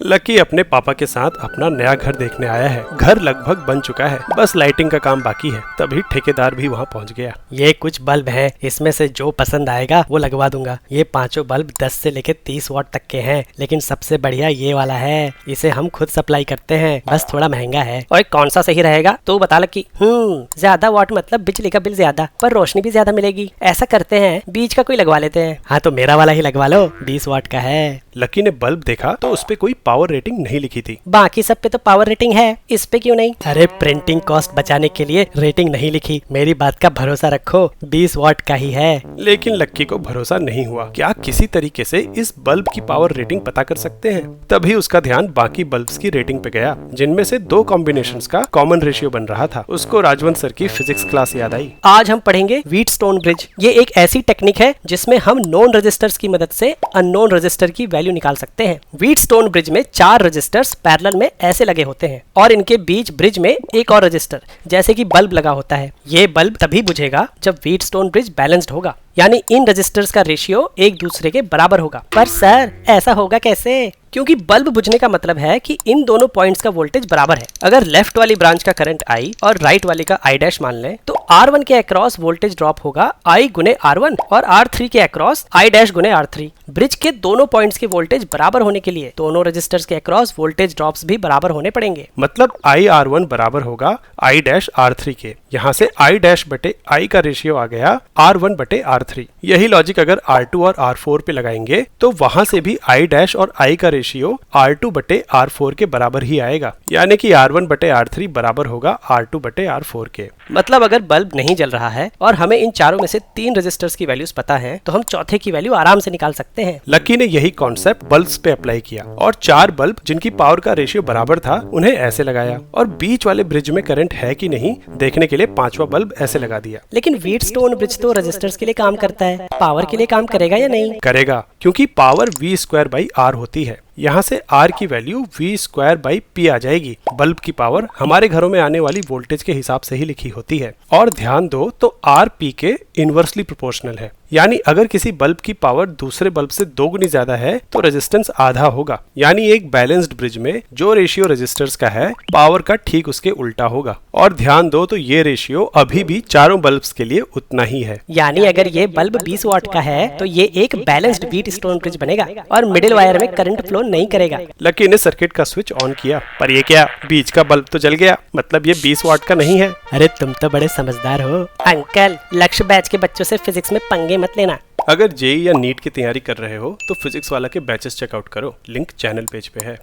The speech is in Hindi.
लकी अपने पापा के साथ अपना नया घर देखने आया है। घर लगभग बन चुका है, बस लाइटिंग का काम बाकी है। तभी ठेकेदार भी वहाँ पहुँच गया। ये कुछ बल्ब हैं, इसमें से जो पसंद आएगा वो लगवा दूंगा। ये पांचों बल्ब 10 से लेके 30 वाट तक के हैं, लेकिन सबसे बढ़िया ये वाला है। इसे हम खुद सप्लाई करते हैं, बस थोड़ा महंगा है। और कौन सा सही रहेगा तो बता लकी। ज्यादा वाट मतलब बिजली का बिल ज्यादा, पर रोशनी भी ज्यादा मिलेगी। ऐसा करते हैं, बीच का कोई लगवा लेते हैं। हाँ तो मेरा वाला ही लगवा लो, 20 वाट का है। लकी ने बल्ब देखा तो उस पे कोई पावर रेटिंग नहीं लिखी थी। बाकी सब पे तो पावर रेटिंग है, इस पे क्यों नहीं? अरे प्रिंटिंग कॉस्ट बचाने के लिए रेटिंग नहीं लिखी। मेरी बात का भरोसा रखो, 20 वाट का ही है। लेकिन लक्की को भरोसा नहीं हुआ। क्या किसी तरीके से इस बल्ब की पावर रेटिंग पता कर सकते हैं? तभी उसका ध्यान बाकी बल्ब्स की रेटिंग पे गया, जिनमें से दो कॉम्बिनेशंस का कॉमन रेशियो बन रहा था। उसको राजवंत सर की फिजिक्स क्लास याद आई। आज हम पढ़ेंगे व्हीटस्टोन ब्रिज। ये एक ऐसी टेक्निक है जिसमें हम नोन रजिस्टर्स की मदद से अननोन रजिस्टर की वैल्यू निकाल सकते हैं। व्हीटस्टोन ब्रिज में 4 रजिस्टर्स पैरेलल में ऐसे लगे होते हैं और इनके बीच ब्रिज में एक और रजिस्टर जैसे कि बल्ब लगा होता है। ये बल्ब तभी बुझेगा जब व्हीटस्टोन ब्रिज बैलेंस्ड होगा, यानी इन रजिस्टर्स का रेशियो एक दूसरे के बराबर होगा। पर सर ऐसा होगा कैसे? क्योंकि बल्ब बुझने का मतलब है कि इन दोनों पॉइंट्स का वोल्टेज बराबर है। अगर लेफ्ट वाली ब्रांच का करंट I और राइट वाली का I' मान लें, तो R1 के अक्रॉस वोल्टेज ड्रॉप होगा I गुने R1 और R3 के अक्रॉस I' गुने R3। ब्रिज के दोनों पॉइंट्स के वोल्टेज बराबर होने के लिए दोनों रजिस्टर्स के अक्रॉस वोल्टेज ड्रॉप्स भी बराबर होने पड़ेंगे। मतलब I_R1 बराबर होगा I'(R3) के। यहाँ से I' बटे I का रेशियो आ गया R1 बटे R3। यही लॉजिक अगर R2 और R4 पे लगाएंगे तो वहां से भी I' और I का रेशियो R2 बटे R4 के बराबर ही आएगा, यानी कि R1 बटे R3 बराबर होगा R2 बटे R4 के। मतलब अगर बल्ब नहीं जल रहा है और हमें इन चारों में से 3 रजिस्टर्स की वैल्यूज पता है, तो हम चौथे की वैल्यू आराम से निकाल सकते हैं। लकी ने यही कॉन्सेप्ट बल्ब्स पे अप्लाई किया और 4 बल्ब जिनकी पावर का रेशियो बराबर था उन्हें ऐसे लगाया, और बीच वाले ब्रिज में करंट है कि नहीं देखने के लिए 5वां बल्ब ऐसे लगा दिया। लेकिन व्हीटस्टोन ब्रिज तो रजिस्टर्स के लिए काम करता है, पावर के लिए काम करेगा या नहीं? करेगा, क्योंकि पावर V²/R होती है। यहाँ से R की वैल्यू V²/P आ जाएगी। बल्ब की पावर हमारे घरों में आने वाली वोल्टेज के हिसाब से ही लिखी होती है, और ध्यान दो तो R P के इनवर्सली प्रोपोर्शनल है। यानी अगर किसी बल्ब की पावर दूसरे बल्ब से 2 गुनी ज्यादा है तो रेजिस्टेंस आधा होगा। यानी एक बैलेंस्ड ब्रिज में जो रेशियो रेजिस्टर्स का है, पावर का ठीक उसके उल्टा होगा। और ध्यान दो तो ये रेशियो अभी भी चारों बल्ब्स के लिए उतना ही है। यानी अगर ये बल्ब 20 वाट का है तो ये एक बैलेंस्ड व्हीटस्टोन ब्रिज बनेगा और मिडिल वायर में करंट फ्लो नहीं करेगा। लकी ने सर्किट का स्विच ऑन किया, पर ये क्या, बीच का बल्ब तो जल गया। मतलब ये 20 वाट का नहीं है। अरे तुम तो बड़े समझदार हो। अंकल, लक्ष्य बैच के बच्चों से फिजिक्स में पंगे मत लेना। अगर जेईई या नीट की तैयारी कर रहे हो तो फिजिक्स वाला के बैचेस चेकआउट करो, लिंक चैनल पेज पे है।